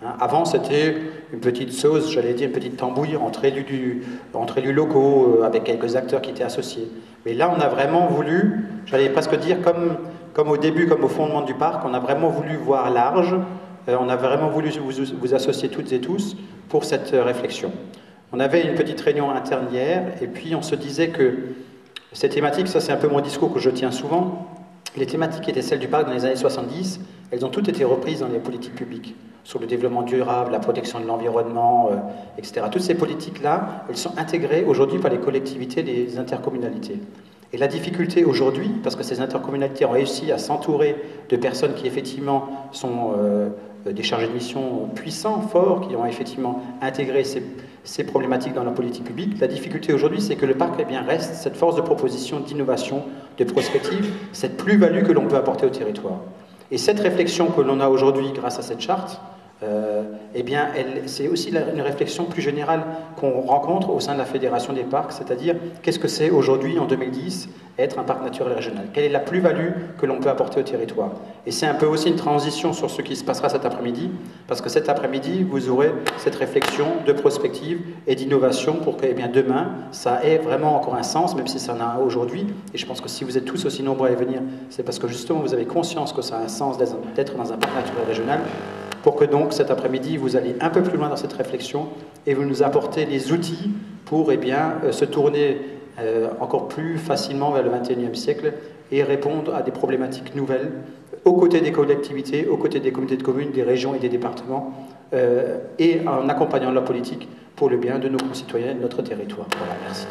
Hein. Avant, c'était une petite sauce, j'allais dire une petite tambouille entre élus locaux, avec quelques acteurs qui étaient associés. Mais là, on a vraiment voulu, j'allais presque dire comme au début, comme au fondement du parc, on a vraiment voulu voir large, on a vraiment voulu vous associer toutes et tous pour cette réflexion. On avait une petite réunion interne hier, et puis on se disait que ces thématiques, ça c'est un peu mon discours que je tiens souvent, les thématiques qui étaient celles du parc dans les années 70, elles ont toutes été reprises dans les politiques publiques, sur le développement durable, la protection de l'environnement, etc. Toutes ces politiques-là, elles sont intégrées aujourd'hui par les collectivités, les intercommunalités. Et la difficulté aujourd'hui, parce que ces intercommunalités ont réussi à s'entourer de personnes qui effectivement sont des chargés de mission puissants, forts, qui ont effectivement intégré ces problématiques dans la politique publique. La difficulté aujourd'hui, c'est que le parc reste cette force de proposition, d'innovation, de prospective, cette plus-value que l'on peut apporter au territoire. Et cette réflexion que l'on a aujourd'hui grâce à cette charte, eh bien, c'est aussi une réflexion plus générale qu'on rencontre au sein de la Fédération des parcs, c'est-à-dire qu'est-ce que c'est aujourd'hui, en 2010, être un parc naturel régional? Quelle est la plus-value que l'on peut apporter au territoire? Et c'est un peu aussi une transition sur ce qui se passera cet après-midi, parce que cet après-midi, vous aurez cette réflexion de prospective et d'innovation pour que, eh bien, demain, ça ait vraiment encore un sens, même si ça en a aujourd'hui. Et je pense que si vous êtes tous aussi nombreux à y venir, c'est parce que justement vous avez conscience que ça a un sens d'être dans un parc naturel régional, pour que donc cet après-midi, vous allez un peu plus loin dans cette réflexion et vous nous apportez les outils pour se tourner encore plus facilement vers le XXIe siècle et répondre à des problématiques nouvelles aux côtés des collectivités, aux côtés des communautés de communes, des régions et des départements, et en accompagnant la politique pour le bien de nos concitoyens et de notre territoire. Voilà, merci.